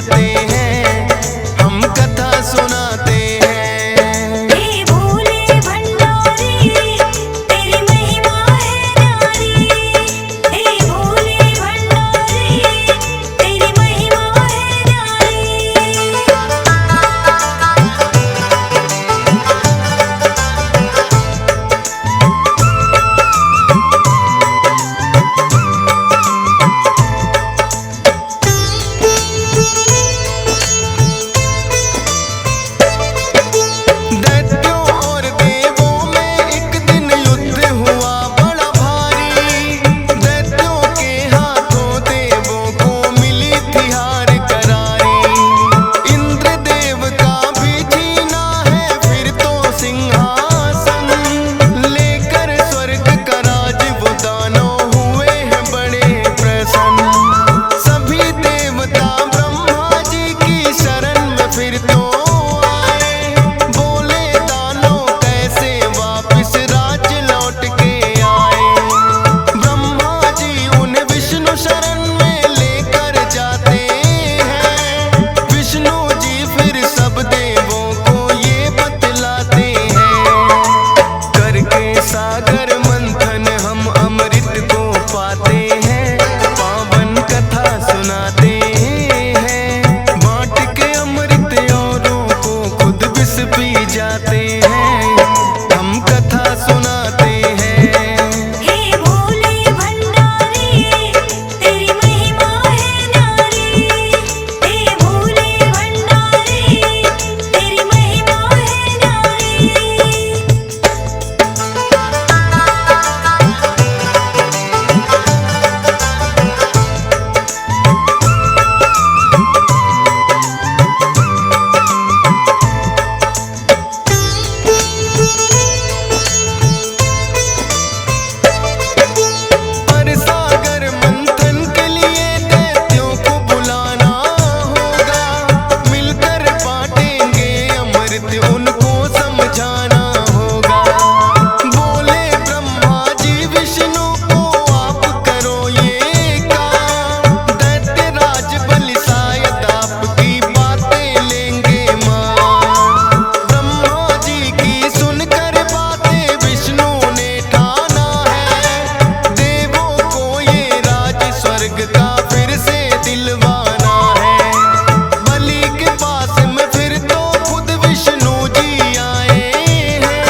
जाते हैं, हम कथा सुनाते हैं। हे भोले भंडारी तेरी महिमा है न्यारी, हे भोले भंडारी तेरी महिमा है न्यारी। सागर मंथन हम अमृत को पाते हैं, पावन कथा सुनाते हैं। बांट के अमृत औरों को खुद विष पी जाते हैं, हम कथा सुनाते हैं। हे भोले भंडारी तेरी महिमा है न्यारी, हे भोले भंडारी तेरी महिमा है न्यारी। उनको समझाना होगा। बोले ब्रह्मा जी विष्णु को आप करो ये काम, दैत्य राज बलि शायद आपकी बातें लेंगे मान। ब्रह्मा जी की सुनकर बातें विष्णु ने ठाना है, देवों को ये राज स्वर्ग का फिर से दिलवाना है। बलि के पास में फिर तो खुद विष्णु जी आए हैं,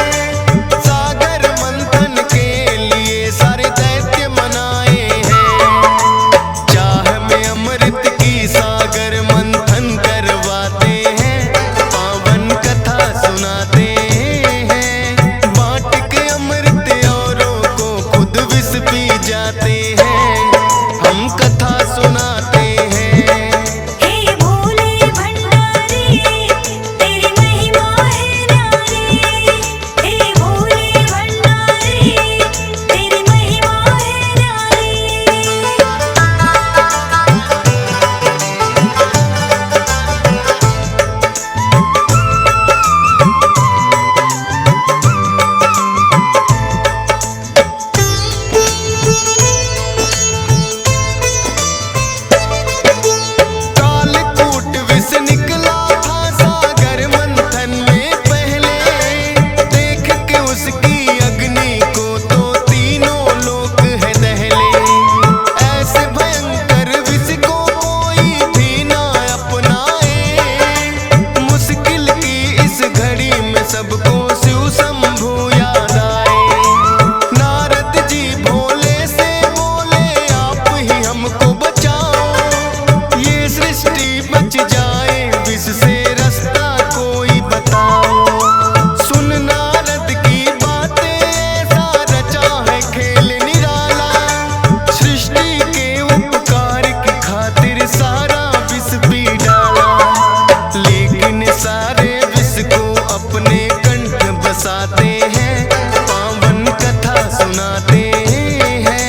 सागर मंथन के लिए सारे दैत्य मनाए हैं। चाह में अमृत की सागर मंथन करवाते हैं, पावन कथा सुनाते हैं। बांट के अमृत औरों को खुद विष पी जाते हैं, हम कथा सुनाते हैं। हे भोले भंडारी तेरी महिमा है न्यारी, हे भोले भंडारी तेरी महिमा है न्यारी। कालकूट विष निकला था सागर मंथन में पहले, देख के उसकी अग्नि को तो तीनों लोक है दहले। ऐसे भयंकर विष को कोई भी ना अपनाए, मुश्किल की इस घड़ी में सबको शिव शंभु याद आए। नारद जी भोले से बोले आप ही हमको बचाओ, ये सृष्टि बच जाए विष से रास्ता कोई बताओ। सुन नारद की बातें ऐसा रचा है खेल निराला, सृष्टि के उपकार की खातिर सारा विष पी डाला। लेकिन सारे विष को अपने कंठ बसाते हैं, पावन कथा सुनाते हैं।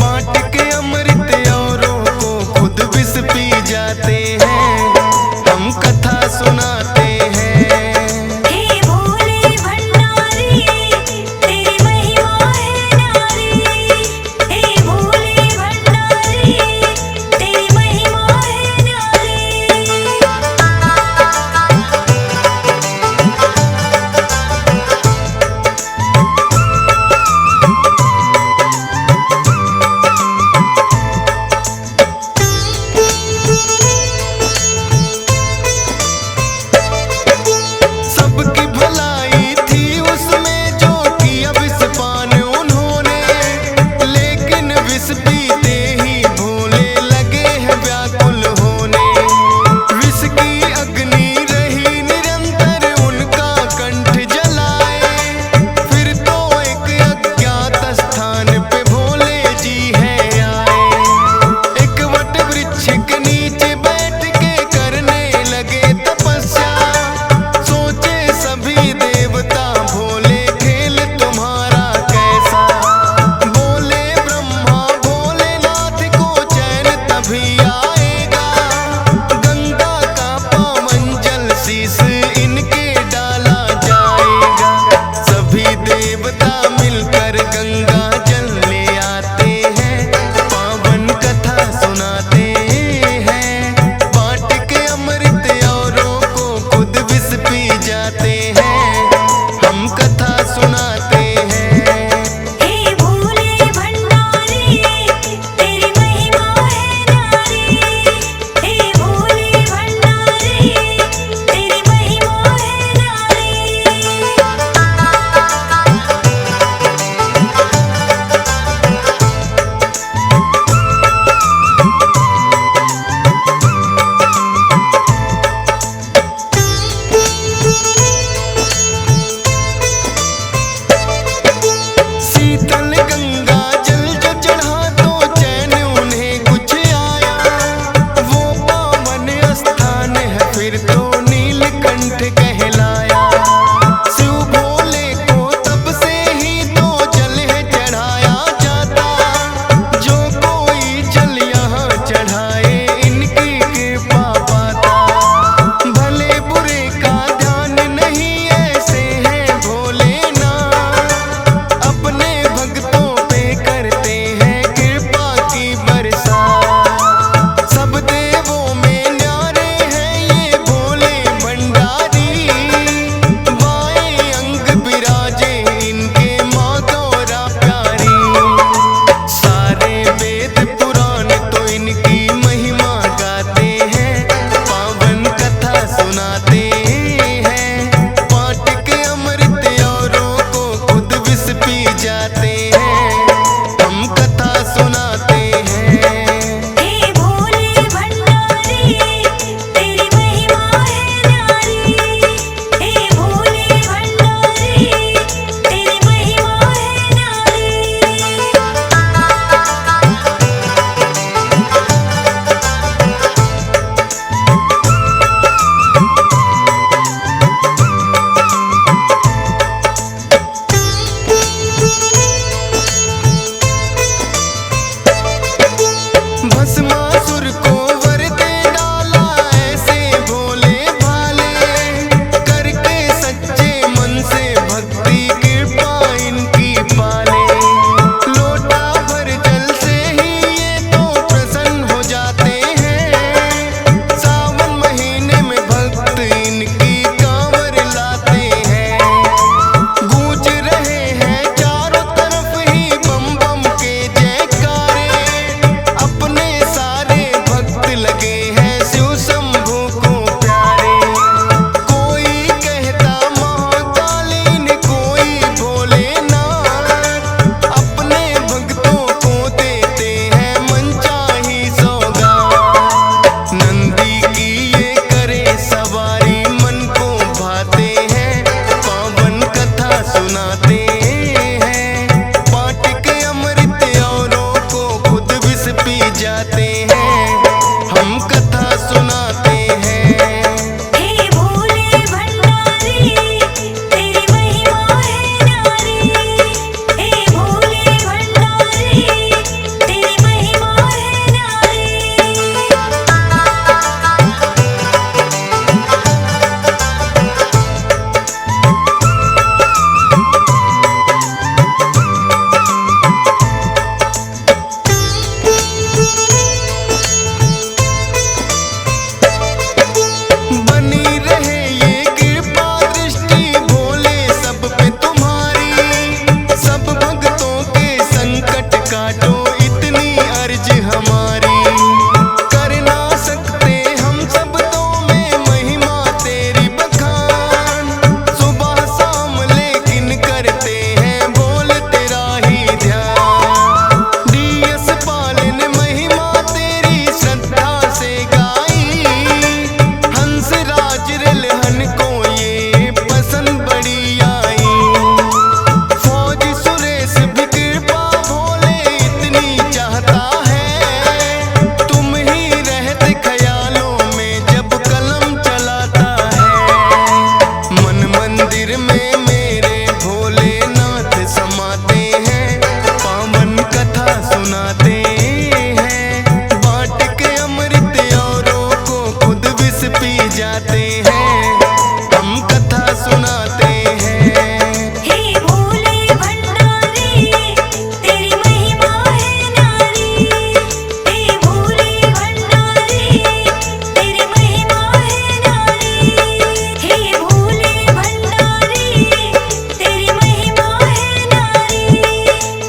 बांट के अमृत औरों को खुद विष पी जाते हैं, हम कथा सुनाते